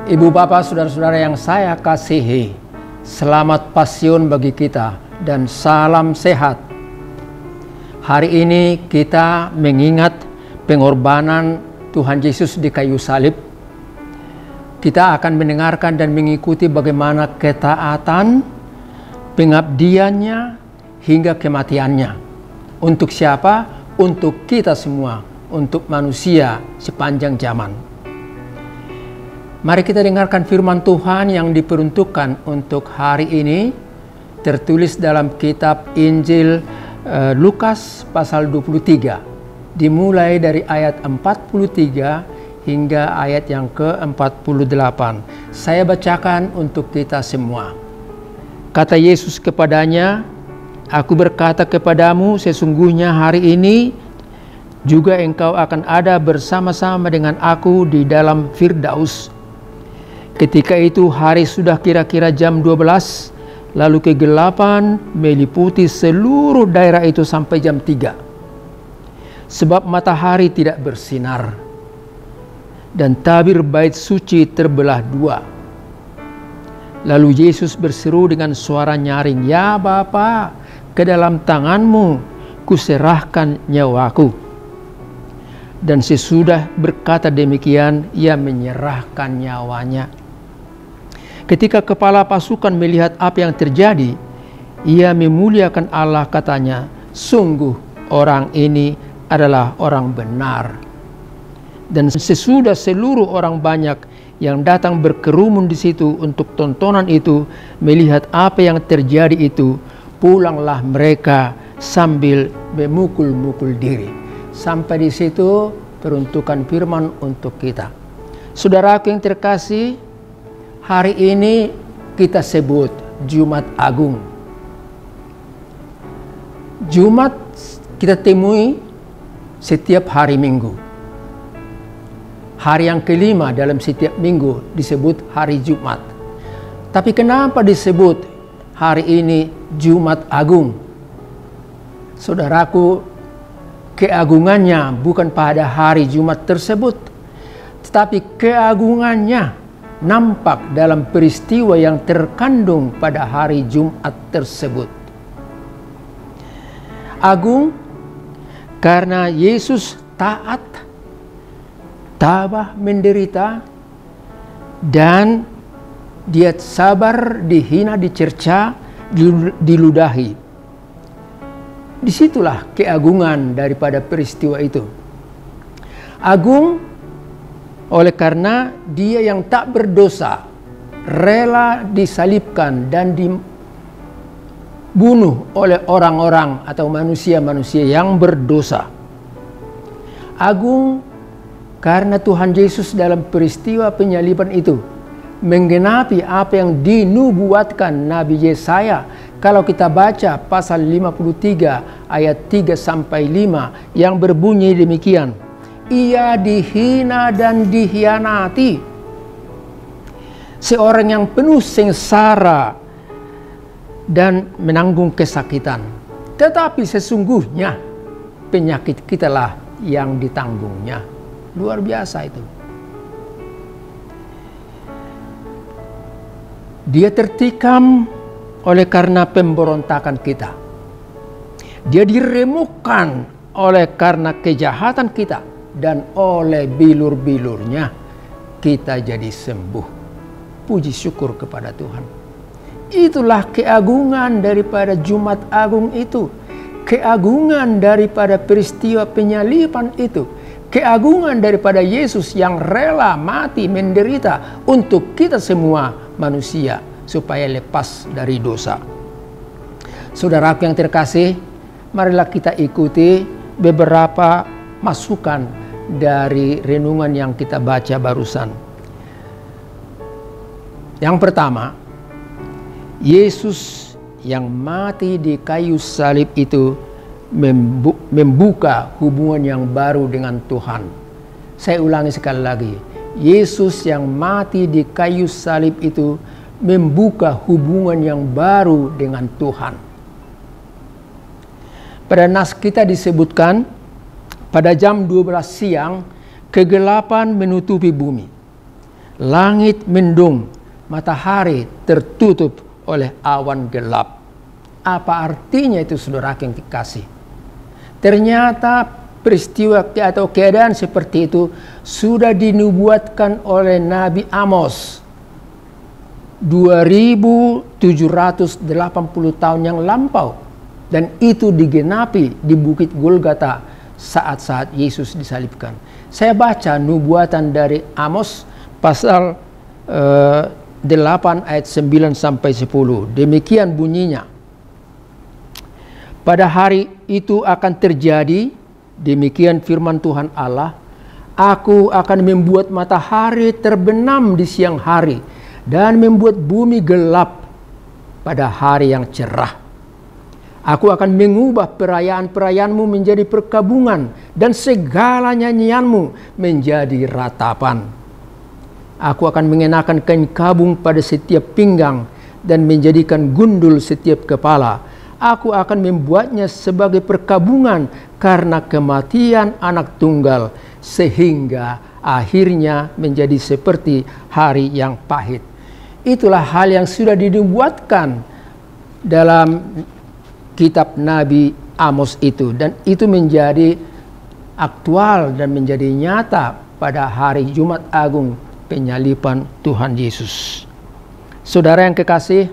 Ibu bapak saudara-saudara yang saya kasihi, selamat Pasion bagi kita dan salam sehat. Hari ini kita mengingat pengorbanan Tuhan Yesus di kayu salib. Kita akan mendengarkan dan mengikuti bagaimana ketaatan, pengabdiannya hingga kematiannya. Untuk siapa? Untuk kita semua, untuk manusia sepanjang zaman. Mari kita dengarkan firman Tuhan yang diperuntukkan untuk hari ini, tertulis dalam kitab Injil Lukas pasal 23, dimulai dari ayat 43 hingga ayat yang ke-48. Saya bacakan untuk kita semua. Kata Yesus kepadanya, "Aku berkata kepadamu, sesungguhnya hari ini juga engkau akan ada bersama-sama dengan aku di dalam Firdaus." Ketika itu hari sudah kira-kira jam 12, lalu kegelapan meliputi seluruh daerah itu sampai jam 3. Sebab matahari tidak bersinar, dan tabir bait suci terbelah dua. Lalu Yesus berseru dengan suara nyaring, "Ya Bapa, ke dalam tanganmu kuserahkan nyawaku." Dan sesudah berkata demikian, ia menyerahkan nyawanya. Ketika kepala pasukan melihat apa yang terjadi, ia memuliakan Allah, katanya, "Sungguh orang ini adalah orang benar." Dan sesudah seluruh orang banyak yang datang berkerumun di situ untuk tontonan itu melihat apa yang terjadi itu, pulanglah mereka sambil memukul-mukul diri. Sampai di situ peruntukan firman untuk kita. Saudaraku yang terkasih, hari ini kita sebut Jumat Agung. Jumat kita temui setiap hari Minggu. Hari yang kelima dalam setiap minggu disebut hari Jumat. Tapi kenapa disebut hari ini Jumat Agung? Saudaraku, keagungannya bukan pada hari Jumat tersebut, tetapi keagungannya nampak dalam peristiwa yang terkandung pada hari Jumat tersebut. Agung karena Yesus taat, tabah menderita, dan dia sabar dihina, dicerca, diludahi. Disitulah keagungan daripada peristiwa itu. Agung oleh karena dia yang tak berdosa rela disalibkan dan dibunuh oleh orang-orang atau manusia-manusia yang berdosa. Agung karena Tuhan Yesus dalam peristiwa penyaliban itu menggenapi apa yang dinubuatkan Nabi Yesaya. Kalau kita baca pasal 53 ayat 3-5 yang berbunyi demikian, "Ia dihina dan dikhianati, seorang yang penuh sengsara dan menanggung kesakitan. Tetapi sesungguhnya penyakit kitalah yang ditanggungnya." Luar biasa itu. Dia tertikam oleh karena pemberontakan kita. Dia diremukkan oleh karena kejahatan kita. Dan oleh bilur-bilurnya kita jadi sembuh. Puji syukur kepada Tuhan. Itulah keagungan daripada Jumat Agung itu. Keagungan daripada peristiwa penyaliban itu. Keagungan daripada Yesus yang rela mati menderita untuk kita semua manusia supaya lepas dari dosa. Saudaraku yang terkasih, marilah kita ikuti beberapa masukan dari renungan yang kita baca barusan. Yang pertama, Yesus yang mati di kayu salib itu membuka hubungan yang baru dengan Tuhan. Saya ulangi sekali lagi. Yesus yang mati di kayu salib itu membuka hubungan yang baru dengan Tuhan. Pada nas kita disebutkan, pada jam 12 siang kegelapan menutupi bumi. Langit mendung, matahari tertutup oleh awan gelap. Apa artinya itu, saudara yang dikasih? Ternyata peristiwa atau keadaan seperti itu sudah dinubuatkan oleh Nabi Amos 2780 tahun yang lampau, dan itu digenapi di Bukit Golgota saat-saat Yesus disalibkan. Saya baca nubuatan dari Amos pasal 8 ayat 9 sampai 10. Demikian bunyinya. Pada hari itu akan terjadi, demikian firman Tuhan Allah, aku akan membuat matahari terbenam di siang hari dan membuat bumi gelap pada hari yang cerah. Aku akan mengubah perayaan-perayaanmu menjadi perkabungan dan segala nyanyianmu menjadi ratapan. Aku akan mengenakan kain kabung pada setiap pinggang dan menjadikan gundul setiap kepala. Aku akan membuatnya sebagai perkabungan karena kematian anak tunggal, sehingga akhirnya menjadi seperti hari yang pahit. Itulah hal yang sudah dinubuatkan dalam kitab Nabi Amos itu, dan itu menjadi aktual dan menjadi nyata pada hari Jumat Agung penyaliban Tuhan Yesus. Saudara yang kekasih,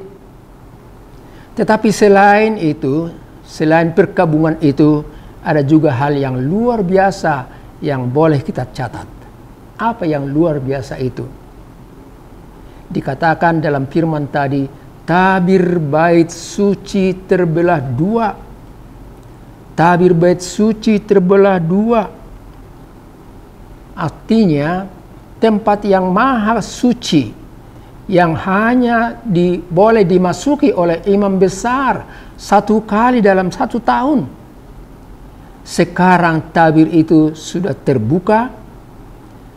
tetapi selain itu, selain perkabungan itu, ada juga hal yang luar biasa yang boleh kita catat. Apa yang luar biasa itu? Dikatakan dalam firman tadi, tabir bait suci terbelah dua. Tabir bait suci terbelah dua. Artinya tempat yang maha suci yang hanya boleh dimasuki oleh imam besar satu kali dalam 1 tahun. Sekarang tabir itu sudah terbuka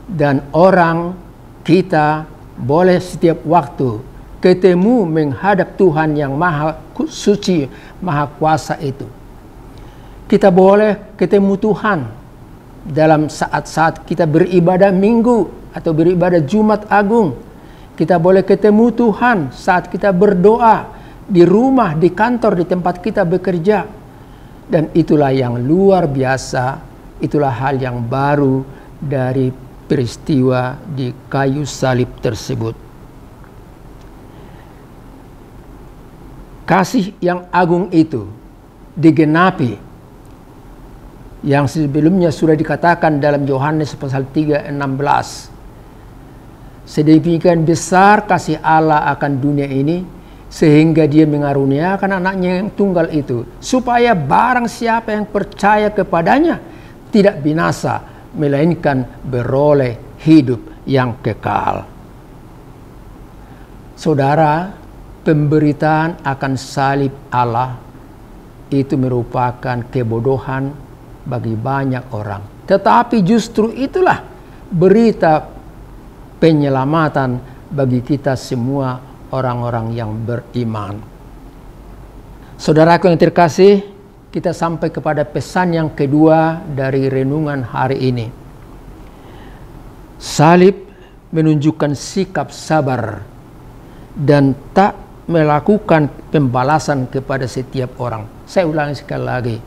dan orang kita boleh setiap waktu ketemu menghadap Tuhan yang maha suci, maha kuasa itu. Kita boleh ketemu Tuhan dalam saat-saat kita beribadah minggu atau beribadah Jumat Agung. Kita boleh ketemu Tuhan saat kita berdoa di rumah, di kantor, di tempat kita bekerja. Dan itulah yang luar biasa, itulah hal yang baru dari peristiwa di kayu salib tersebut. Kasih yang agung itu digenapi yang sebelumnya sudah dikatakan dalam Yohanes pasal 3:16. Sedemikian besar kasih Allah akan dunia ini, sehingga dia mengaruniakan anaknya yang tunggal itu, supaya barang siapa yang percaya kepadanya tidak binasa, melainkan beroleh hidup yang kekal. Saudara, pemberitaan akan salib Allah itu merupakan kebodohan bagi banyak orang. Tetapi justru itulah berita penyelamatan bagi kita semua orang-orang yang beriman. Saudaraku yang terkasih, kita sampai kepada pesan yang kedua dari renungan hari ini. Salib menunjukkan sikap sabar dan tak melakukan pembalasan kepada setiap orang. Saya ulangi sekali lagi.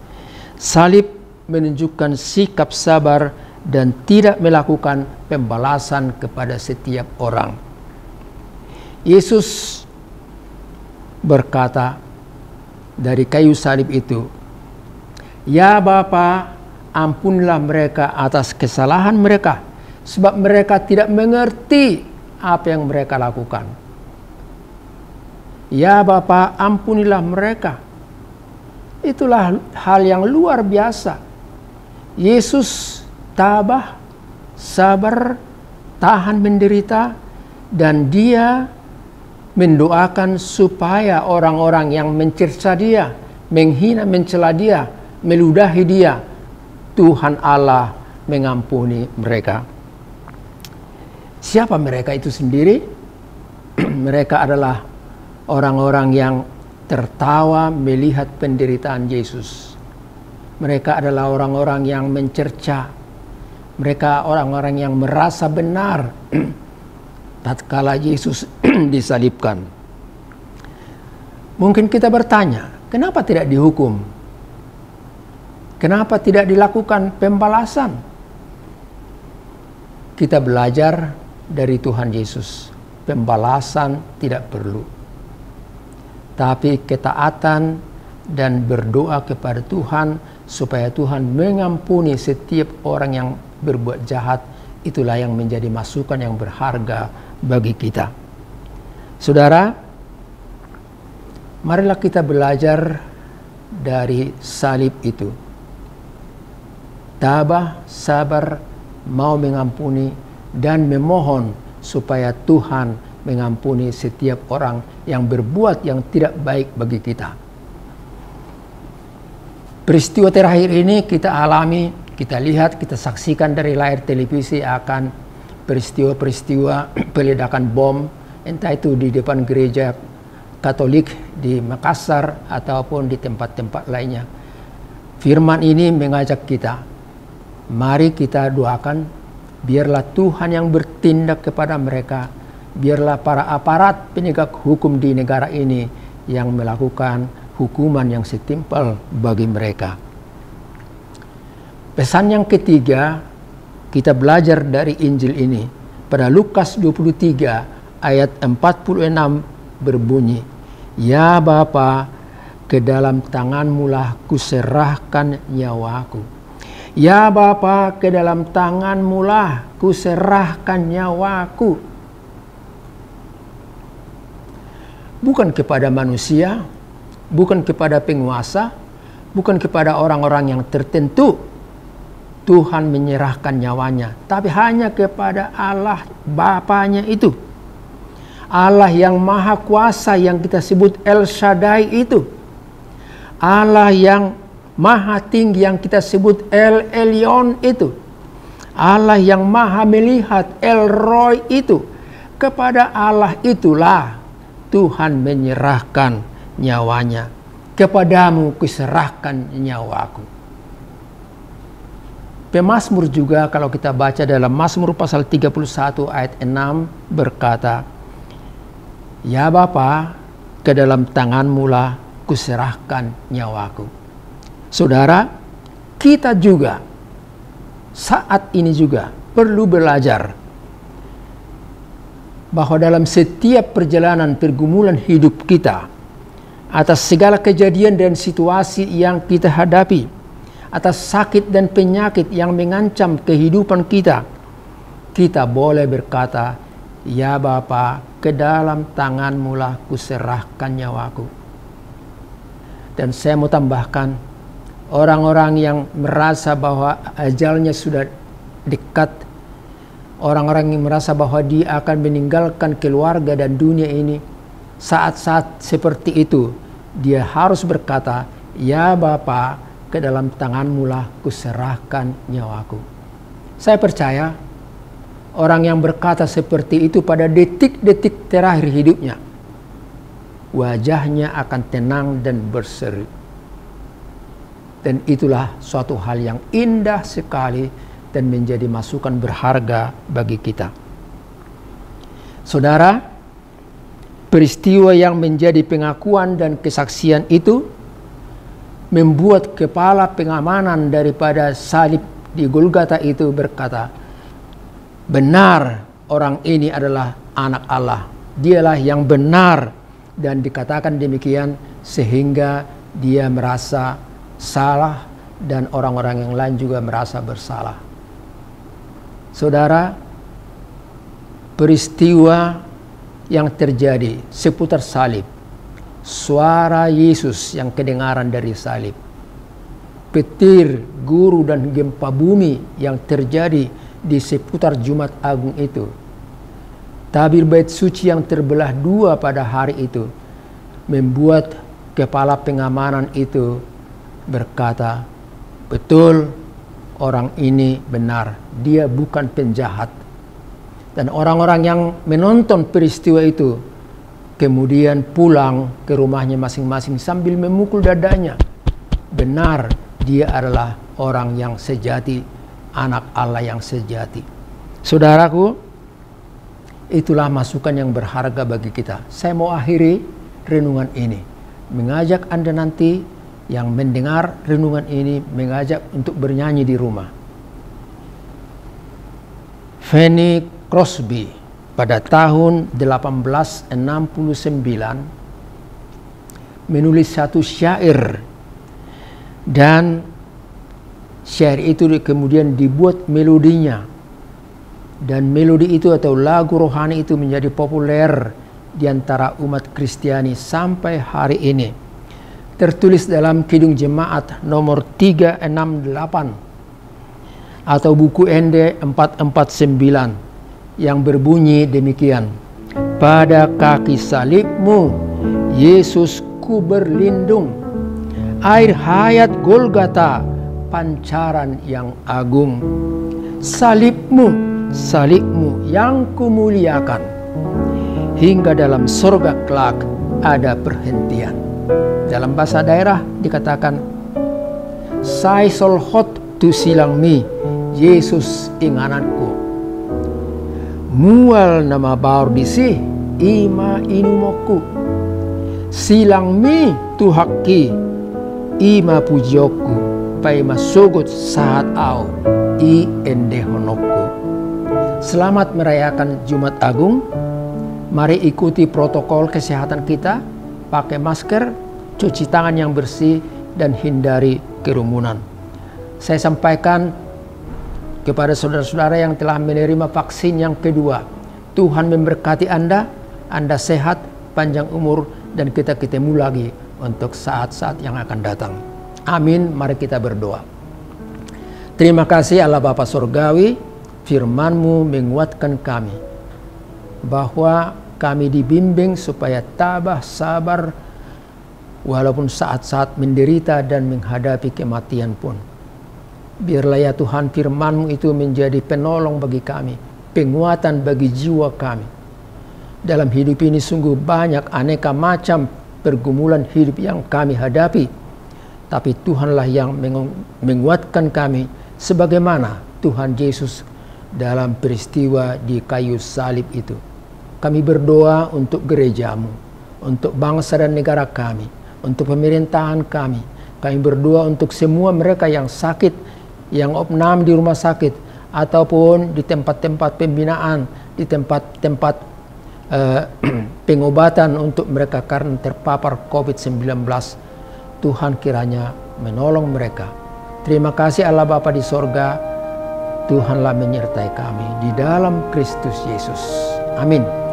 Salib menunjukkan sikap sabar dan tidak melakukan pembalasan kepada setiap orang. Yesus berkata dari kayu salib itu, "Ya Bapa, ampunilah mereka atas kesalahan mereka, sebab mereka tidak mengerti apa yang mereka lakukan." Ya Bapa, ampunilah mereka. Itulah hal yang luar biasa. Yesus tabah, sabar, tahan menderita, dan dia mendoakan supaya orang-orang yang mencerca dia, menghina, mencela dia, meludahi dia, Tuhan Allah mengampuni mereka. Siapa mereka itu sendiri? Mereka adalah orang-orang yang tertawa melihat penderitaan Yesus. Mereka adalah orang-orang yang mencerca. Mereka orang-orang yang merasa benar tatkala Yesus disalibkan. Mungkin kita bertanya, kenapa tidak dihukum? Kenapa tidak dilakukan pembalasan? Kita belajar dari Tuhan Yesus, pembalasan tidak perlu. Tapi ketaatan dan berdoa kepada Tuhan supaya Tuhan mengampuni setiap orang yang berbuat jahat, itulah yang menjadi masukan yang berharga bagi kita. Saudara, marilah kita belajar dari salib itu. Tabah, sabar, mau mengampuni, dan memohon supaya Tuhan mengampuni setiap orang yang berbuat yang tidak baik bagi kita. Peristiwa terakhir ini kita alami, kita lihat, kita saksikan dari layar televisi akan peristiwa-peristiwa peledakan bom, entah itu di depan gereja Katolik di Makassar ataupun di tempat-tempat lainnya. Firman ini mengajak kita, mari kita doakan, biarlah Tuhan yang bertindak kepada mereka, biarlah para aparat penegak hukum di negara ini yang melakukan hukuman yang setimpal bagi mereka. Pesan yang ketiga, kita belajar dari Injil ini. Pada Lukas 23 ayat 46 berbunyi, "Ya Bapa, ke dalam tanganmu-lah kuserahkan nyawaku. Ya Bapa, ke dalam tanganmu-lah kuserahkan nyawaku." Bukan kepada manusia, bukan kepada penguasa, bukan kepada orang-orang yang tertentu Tuhan menyerahkan nyawanya, tapi hanya kepada Allah Bapanya itu. Allah yang maha kuasa yang kita sebut El Shaddai itu. Allah yang maha tinggi yang kita sebut El Elyon itu. Allah yang maha melihat El Roy itu. Kepada Allah itulah Tuhan menyerahkan nyawanya. Kepadamu kuserahkan nyawaku. Pemazmur juga kalau kita baca dalam Mazmur pasal 31 ayat 6 berkata, "Ya Bapa, ke dalam tanganmu-lah kuserahkan nyawaku." Saudara, kita juga saat ini juga perlu belajar bahwa dalam setiap perjalanan pergumulan hidup kita, atas segala kejadian dan situasi yang kita hadapi, atas sakit dan penyakit yang mengancam kehidupan kita, kita boleh berkata, "Ya Bapa, ke dalam tanganmu-lah kuserahkan nyawaku." Dan saya mau tambahkan, orang-orang yang merasa bahwa ajalnya sudah dekat, orang-orang yang merasa bahwa dia akan meninggalkan keluarga dan dunia ini, saat-saat seperti itu, dia harus berkata, "Ya Bapa, ke dalam tanganmu-lah kuserahkan nyawaku." Saya percaya orang yang berkata seperti itu pada detik-detik terakhir hidupnya, wajahnya akan tenang dan berseri. Dan itulah suatu hal yang indah sekali dan menjadi masukan berharga bagi kita. Saudara, peristiwa yang menjadi pengakuan dan kesaksian itu membuat kepala pengamanan daripada salib di Golgota itu berkata, "Benar, orang ini adalah anak Allah. Dialah yang benar." Dan dikatakan demikian sehingga dia merasa salah dan orang-orang yang lain juga merasa bersalah. Saudara, peristiwa yang terjadi seputar salib, suara Yesus yang kedengaran dari salib, petir, guru dan gempa bumi yang terjadi di seputar Jumat Agung itu, tabir bait suci yang terbelah dua pada hari itu, membuat kepala pengamanan itu berkata, "Betul, orang ini benar, dia bukan penjahat." Dan orang-orang yang menonton peristiwa itu kemudian pulang ke rumahnya masing-masing sambil memukul dadanya. Benar, dia adalah orang yang sejati, anak Allah yang sejati. Saudaraku, Itulah masukan yang berharga bagi kita. Saya mau akhiri renungan ini, mengajak Anda nanti yang mendengar renungan ini, mengajak untuk bernyanyi di rumah. Fanny Crosby pada tahun 1869 menulis satu syair, dan syair itu kemudian dibuat melodinya, dan melodi itu atau lagu rohani itu menjadi populer di antara umat Kristiani sampai hari ini. Tertulis dalam Kidung Jemaat nomor 368 atau buku Ende 449 yang berbunyi demikian. Pada kaki salibmu, Yesus ku berlindung, air hayat Golgata, pancaran yang agung. Salibmu, salibmu yang kumuliakan, hingga dalam sorga kelak ada perhentian. Dalam bahasa daerah dikatakan, Sai solhot tu silang mi, Yesus ingananku. Mual nama baur disi, ima inumoku. Silang mi tu hakki, ima pujioku, pai masugut saat au, i endehonoku. Selamat merayakan Jumat Agung. Mari ikuti protokol kesehatan kita, pakai masker, cuci tangan yang bersih, dan hindari kerumunan. Saya sampaikan kepada saudara-saudara yang telah menerima vaksin yang kedua, Tuhan memberkati Anda sehat, panjang umur, dan kita ketemu lagi untuk saat-saat yang akan datang. Amin. Mari kita berdoa. Terima kasih Allah Bapa Surgawi, firman-Mu menguatkan kami, bahwa kami dibimbing supaya tabah, sabar, walaupun saat-saat menderita dan menghadapi kematian pun. Biarlah ya Tuhan firman-Mu itu menjadi penolong bagi kami, penguatan bagi jiwa kami. Dalam hidup ini sungguh banyak aneka macam pergumulan hidup yang kami hadapi, tapi Tuhanlah yang menguatkan kami sebagaimana Tuhan Yesus dalam peristiwa di kayu salib itu. Kami berdoa untuk gereja-Mu, untuk bangsa dan negara kami, untuk pemerintahan kami. Kami berdoa untuk semua mereka yang sakit, yang opnam di rumah sakit, ataupun di tempat-tempat pembinaan, di tempat-tempat pengobatan untuk mereka karena terpapar COVID-19. Tuhan kiranya menolong mereka. Terima kasih Allah Bapa di sorga. Tuhanlah menyertai kami di dalam Kristus Yesus. Amin.